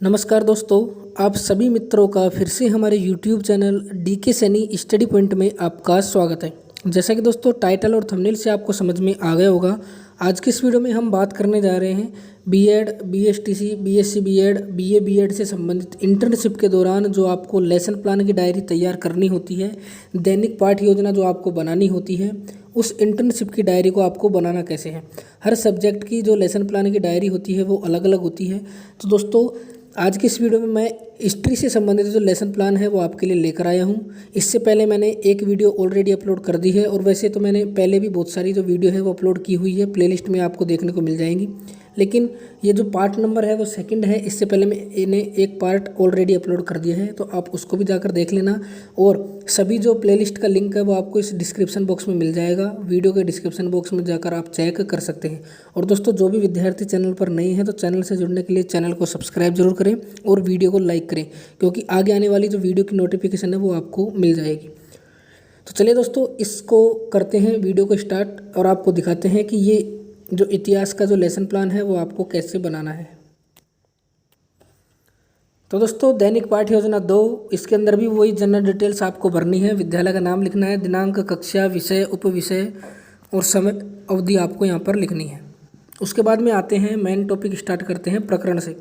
नमस्कार दोस्तों, आप सभी मित्रों का फिर से हमारे YouTube channel DK Saini study point में आपका स्वागत है। जैसा कि दोस्तों टाइटल और थंबनेल से आपको समझ में आ गया होगा, आज की इस वीडियो में हम बात करने जा रहे हैं BEd, BSTC, BSc BEd, BA BEd से संबंधित इंटर्नशिप के दौरान जो आपको लेसन प्लान की डायरी तैयार करनी होती है, दैनिक पाठ योजना जो आपको बनानी होती है, उस इंटर्नशिप की डायरी को आपको बनाना कैसे है। हर सब्जेक्ट की जो लेसन प्लान की डायरी होती है वो अलग अलग होती है। तो दोस्तों आज की इस वीडियो में मैं हिस्ट्री से संबंधित जो लेसन प्लान है वो आपके लिए लेकर आया हूँ। इससे पहले मैंने एक वीडियो ऑलरेडी अपलोड कर दी है और वैसे तो मैंने पहले भी बहुत सारी जो वीडियो है वो अपलोड की हुई है, प्लेलिस्ट में आपको देखने को मिल जाएंगी। लेकिन ये जो पार्ट नंबर है वो सेकंड है, इससे पहले मैं इन्हें एक पार्ट ऑलरेडी अपलोड कर दिया है, तो आप उसको भी जाकर देख लेना। और सभी जो प्लेलिस्ट का लिंक है वो आपको इस डिस्क्रिप्शन बॉक्स में मिल जाएगा, वीडियो के डिस्क्रिप्शन बॉक्स में जाकर आप चेक कर सकते हैं। और दोस्तों जो भी विद्यार्थी चैनल पर नए हैं तो चैनल से जुड़ने के लिए चैनल को सब्सक्राइब जरूर करें और वीडियो को लाइक करें, क्योंकि आगे आने वाली जो वीडियो की नोटिफिकेशन है वो आपको मिल जाएगी। तो चलिए दोस्तों इसको करते हैं वीडियो को स्टार्ट और आपको दिखाते हैं कि ये जो इतिहास का जो लेसन प्लान है वो आपको कैसे बनाना है। तो दोस्तों दैनिक पाठ्य योजना 2, इसके अंदर भी वही जनरल डिटेल्स आपको भरनी है। विद्यालय का नाम लिखना है, दिनांक, कक्षा, विषय, उपविषय और समय अवधि आपको यहाँ पर लिखनी है। उसके बाद में आते हैं मेन टॉपिक, स्टार्ट करते हैं प्रकरण से।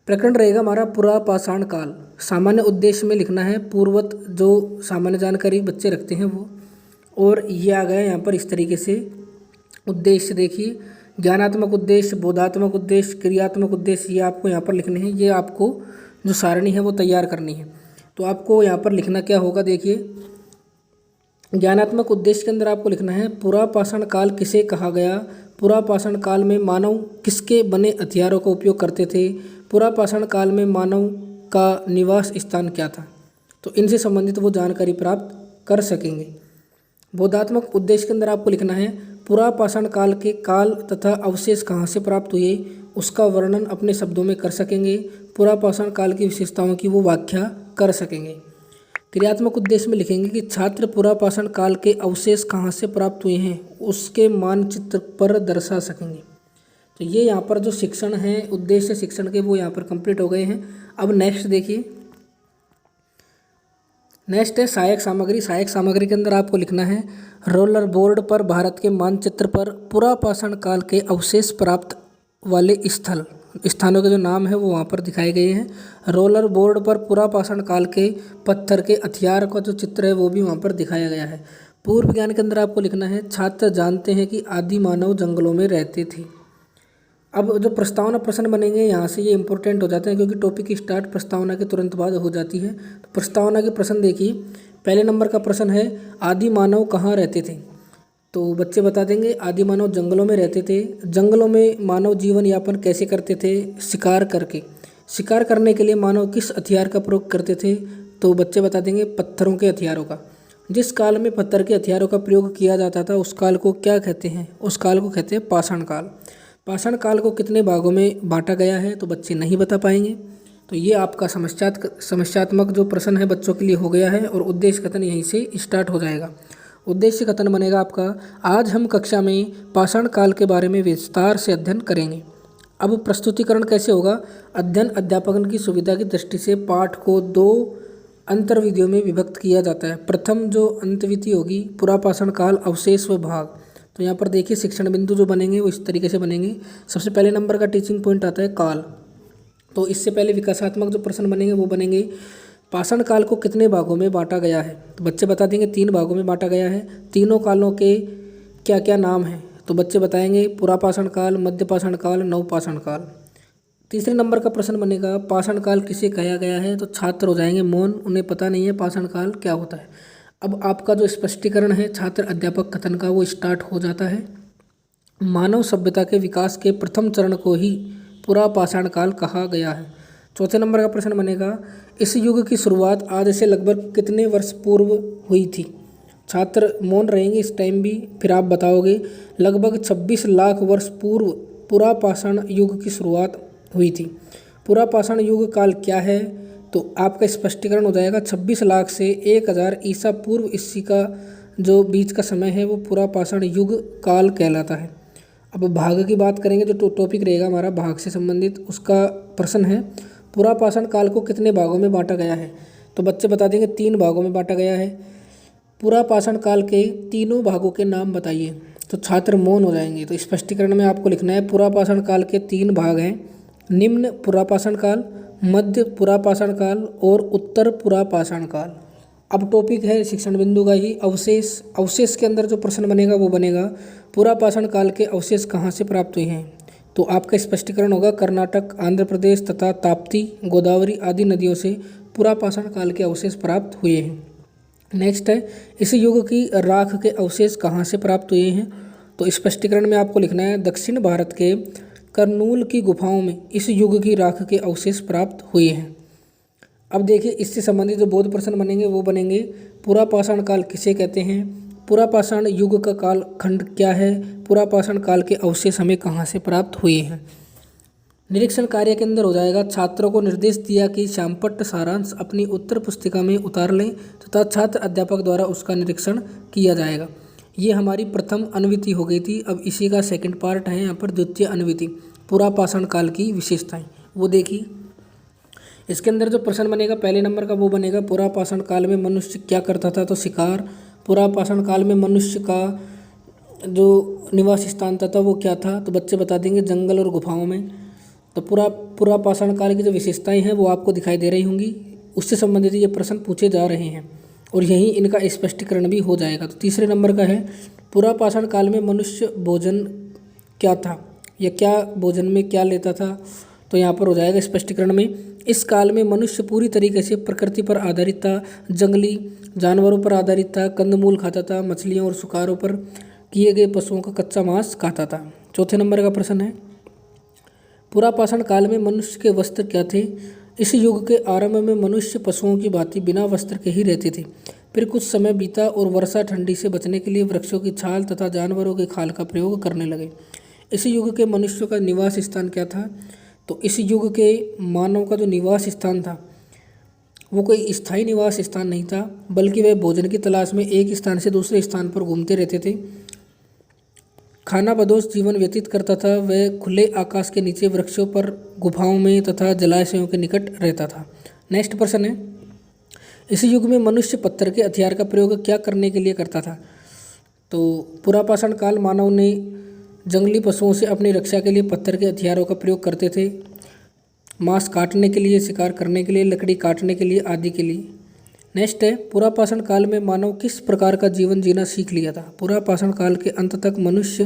प्रकरण रहेगा हमारा पुरा पाषाण काल। सामान्य उद्देश्य में लिखना है, पूर्वत जो सामान्य जानकारी बच्चे रखते हैं वो। और ये आ गया यहाँ पर इस तरीके से उद्देश्य, देखिए ज्ञानात्मक उद्देश्य, बोधात्मक उद्देश्य, क्रियात्मक उद्देश्य, ये आपको यहाँ पर लिखने हैं। ये आपको जो सारणी है वो तैयार करनी है। तो आपको यहाँ पर लिखना क्या होगा, देखिए ज्ञानात्मक उद्देश्य के अंदर आपको लिखना है, पुरा पाषाण काल किसे कहा गया, पुरा पाषाण काल में मानव किसके बने हथियारों का उपयोग करते थे, पुरा पाषाण काल में मानव का निवास स्थान क्या था। तो इनसे संबंधित वो जानकारी प्राप्त कर सकेंगे। बोधात्मक उद्देश्य के अंदर आपको लिखना है, पुरा पाषाण काल के काल तथा अवशेष कहाँ से प्राप्त हुए उसका वर्णन अपने शब्दों में कर सकेंगे। पुरा पाषाण काल की विशेषताओं की वो व्याख्या कर सकेंगे। क्रियात्मक उद्देश्य में लिखेंगे कि छात्र पुरा पाषाण काल के अवशेष कहाँ से प्राप्त हुए हैं उसके मानचित्र पर दर्शा सकेंगे। तो ये यहाँ पर जो शिक्षण है, उद्देश्य शिक्षण के, वो यहाँ पर कंप्लीट हो गए हैं। अब नेक्स्ट देखिए, नेक्स्ट है सहायक सामग्री। सहायक सामग्री के अंदर आपको लिखना है, रोलर बोर्ड पर भारत के मानचित्र पर पुरा पाषाण काल के अवशेष प्राप्त वाले स्थानों के जो नाम है वो वहाँ पर दिखाए गए हैं। रोलर बोर्ड पर पुरा पाषाण काल के पत्थर के हथियार का जो चित्र है वो भी वहाँ पर दिखाया गया है। पूर्व ज्ञान के अंदर आपको लिखना है, छात्र जानते हैं कि आदि मानव जंगलों में रहते थे। अब जो प्रस्तावना प्रश्न बनेंगे यहाँ से ये इंपॉर्टेंट हो जाते हैं, क्योंकि टॉपिक की स्टार्ट प्रस्तावना के तुरंत बाद हो जाती है। तो प्रस्तावना के प्रश्न देखिए, पहले नंबर का प्रश्न है, आदि मानव कहाँ रहते थे। तो बच्चे बता देंगे आदि मानव जंगलों में रहते थे। जंगलों में मानव जीवन यापन कैसे करते थे, शिकार करके। शिकार करने के लिए मानव किस हथियार का प्रयोग करते थे, तो बच्चे बता देंगे पत्थरों के हथियारों का। जिस काल में पत्थर के हथियारों का प्रयोग किया जाता था उस काल को क्या कहते हैं, उस काल को कहते हैं पाषाण काल। पाषाण काल को कितने भागों में बांटा गया है तो बच्चे नहीं बता पाएंगे। तो ये आपका समस्यात्मक जो प्रश्न है बच्चों के लिए हो गया है और उद्देश्य कथन यहीं से स्टार्ट हो जाएगा। उद्देश्य कथन बनेगा आपका, आज हम कक्षा में पाषाण काल के बारे में विस्तार से अध्ययन करेंगे। अब प्रस्तुतिकरण कैसे होगा, अध्ययन अध्यापन की सुविधा की दृष्टि से पाठ को 2 अंतर्विधियों में विभक्त किया जाता है। प्रथम जो अंतविधि होगी, पुरा पाषाण काल अवशेष व भाग। तो यहाँ पर देखिए शिक्षण बिंदु जो बनेंगे वो इस तरीके से बनेंगे। सबसे पहले नंबर का टीचिंग पॉइंट आता है काल। तो इससे पहले विकासात्मक जो प्रश्न बनेंगे वो बनेंगे, पाषाण काल को कितने भागों में बांटा गया है। तो बच्चे बता देंगे 3 भागों में बांटा गया है। तीनों कालों के क्या क्या नाम हैं, तो बच्चे बताएंगे पुरा पाषाण काल, मध्य पाषाण काल, नव पाषाण काल। तीसरे नंबर का प्रश्न बनेगा, पाषाण काल किसे कहा गया है। तो छात्र हो जाएंगे मौन, उन्हें पता नहीं है पाषाण काल क्या होता है। अब आपका जो स्पष्टीकरण है छात्र अध्यापक कथन का वो स्टार्ट हो जाता है। मानव सभ्यता के विकास के प्रथम चरण को ही पुरा पाषाण काल कहा गया है। चौथे नंबर का प्रश्न बनेगा, इस युग की शुरुआत आज से लगभग कितने वर्ष पूर्व हुई थी। छात्र मौन रहेंगे इस टाइम भी, फिर आप बताओगे लगभग 26 लाख वर्ष पूर्व पुरा पाषाण युग की शुरुआत हुई थी। पुरा पाषाण युग काल क्या है, तो आपका स्पष्टीकरण हो जाएगा 26 लाख से 1000 ईसा पूर्व ईस्वी का जो बीच का समय है वो पुरा पाषाण युग काल कहलाता है। अब भाग की बात करेंगे, जो टॉपिक रहेगा हमारा भाग से संबंधित, उसका प्रश्न है, पुरापाषाण काल को कितने भागों में बांटा गया है? तो बच्चे बता देंगे 3 भागों में बांटा गया है। पुरापाषाण काल के तीनों भागों के नाम बताइए। तो छात्र मौन हो जाएंगे। तो स्पष्टीकरण में आपको लिखना है पुरापाषाण काल के 3 भाग हैं, निम्न पुरापाषाण काल, मध्य पुरापाषाण काल और उत्तर पुरापाषाण काल। अब टॉपिक है शिक्षण बिंदु का ही अवशेष। अवशेष के अंदर जो प्रश्न बनेगा वो बनेगा पुरापाषाण काल के अवशेष कहाँ से प्राप्त हुए हैं? तो आपका स्पष्टीकरण होगा कर्नाटक, आंध्र प्रदेश तथा ताप्ती, गोदावरी आदि नदियों से पुरापाषाण काल के अवशेष प्राप्त हुए हैं। नेक्स्ट है इस युग की राख के अवशेष कहाँ से प्राप्त हुए हैं? तो स्पष्टीकरण में आपको लिखना है दक्षिण भारत के करनूल की गुफाओं में इस युग की राख के अवशेष प्राप्त हुए हैं। अब देखिए इससे संबंधित जो बोध प्रश्न बनेंगे वो बनेंगे पुरापाषाण काल किसे कहते हैं, पुरापाषाण युग का काल खंड क्या है, पुरापाषाण काल के अवशेष हमें कहाँ से प्राप्त हुए हैं। निरीक्षण कार्य के अंदर हो जाएगा छात्रों को निर्देश दिया कि श्यामपट्ट सारांश अपनी उत्तर पुस्तिका में उतार लें तथा छात्र अध्यापक द्वारा उसका निरीक्षण किया जाएगा। ये हमारी प्रथम अनुविधि हो गई थी। अब इसी का सेकंड पार्ट है यहाँ पर द्वितीय अनुविधि, पुरापाषाण काल की विशेषताएं, वो देखिए। इसके अंदर जो प्रश्न बनेगा पहले नंबर का वो बनेगा पुरापाषाण काल में मनुष्य क्या करता था? तो शिकार। पुरापाषाण काल में मनुष्य का जो निवास स्थान था वो क्या था? तो बच्चे बता देंगे जंगल और गुफाओं में। तो पुरापाषाण काल की जो विशेषताएं हैं वो आपको दिखाई दे रही होंगी, उससे संबंधित ये प्रश्न पूछे जा रहे हैं और यहीं इनका स्पष्टीकरण भी हो जाएगा। तो तीसरे नंबर का है पुरापाषाण काल में मनुष्य भोजन क्या था या क्या भोजन में क्या लेता था? तो यहाँ पर हो जाएगा स्पष्टीकरण में इस काल में मनुष्य पूरी तरीके से प्रकृति पर आधारित था, जंगली जानवरों पर आधारित था, कंदमूल खाता था, मछलियों और शिकारों पर किए गए पशुओं का कच्चा मांस खाता था। चौथे नंबर का प्रश्न है पुरापाषाण काल में मनुष्य के वस्त्र क्या थे? इस युग के आरंभ में मनुष्य पशुओं की भांति बिना वस्त्र के ही रहते थे। फिर कुछ समय बीता और वर्षा ठंडी से बचने के लिए वृक्षों की छाल तथा जानवरों के खाल का प्रयोग करने लगे। इस युग के मनुष्यों का निवास स्थान क्या था? तो इस युग के मानव का जो निवास स्थान था वो कोई स्थायी निवास स्थान नहीं था, बल्कि वे भोजन की तलाश में एक स्थान से दूसरे स्थान पर घूमते रहते थे। खाना बदोश जीवन व्यतीत करता था। वह खुले आकाश के नीचे वृक्षों पर, गुफाओं में तथा जलाशयों के निकट रहता था। नेक्स्ट प्रश्न है इस युग में मनुष्य पत्थर के हथियार का प्रयोग क्या करने के लिए करता था? तो पुरापाषाण काल मानव ने जंगली पशुओं से अपनी रक्षा के लिए पत्थर के हथियारों का प्रयोग करते थे, मांस काटने के लिए, शिकार करने के लिए, लकड़ी काटने के लिए आदि के लिए। नेक्स्ट है पुरापाषाण काल में मानव किस प्रकार का जीवन जीना सीख लिया था? पुरापाषाण काल के अंत तक मनुष्य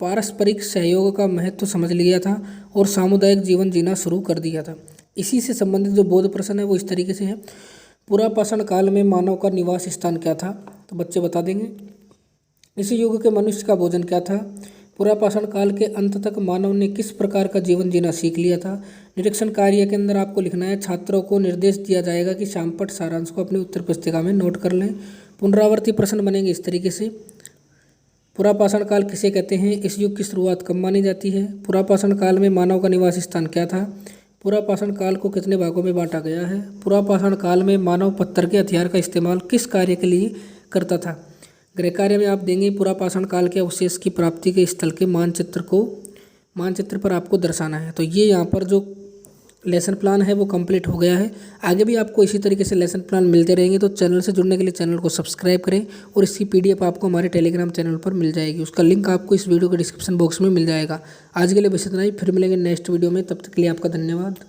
पारस्परिक सहयोग का महत्व समझ लिया था और सामुदायिक जीवन जीना शुरू कर दिया था। इसी से संबंधित जो बोध प्रश्न है वो इस तरीके से है पुरापाषाण काल में मानव का निवास स्थान क्या था? तो बच्चे बता देंगे इस युग के मनुष्य का भोजन क्या था? पुरापाषाण काल के अंत तक मानव ने किस प्रकार का जीवन जीना सीख लिया था? निरीक्षण कार्य के अंदर आपको लिखना है छात्रों को निर्देश दिया जाएगा कि श्यामपट्ट सारांश को अपनी उत्तर पुस्तिका में नोट कर लें। पुनरावर्ती प्रश्न बनेंगे इस तरीके से पुरापाषाण काल किसे कहते हैं? इस युग की शुरुआत कब मानी जाती है? पुरापाषाण काल में मानव का निवास स्थान क्या था? पुरापाषाण काल को कितने भागों में बांटा गया है? पुरापाषाण काल में मानव पत्थर के हथियार का इस्तेमाल किस कार्य के लिए करता था? गृह कार्य में आप देंगे पुरापाषाण काल के अवशेष की प्राप्ति के स्थल के मानचित्र पर आपको दर्शाना है। तो ये यहाँ पर जो लेसन प्लान है वो कंप्लीट हो गया है। आगे भी आपको इसी तरीके से लेसन प्लान मिलते रहेंगे, तो चैनल से जुड़ने के लिए चैनल को सब्सक्राइब करें और इसकी PDF आपको हमारे टेलीग्राम चैनल पर मिल जाएगी। उसका लिंक आपको इस वीडियो के डिस्क्रिप्शन बॉक्स में मिल जाएगा। आज के लिए बस इतना ही, फिर मिलेंगे नेक्स्ट वीडियो में। तब तक के लिए आपका धन्यवाद।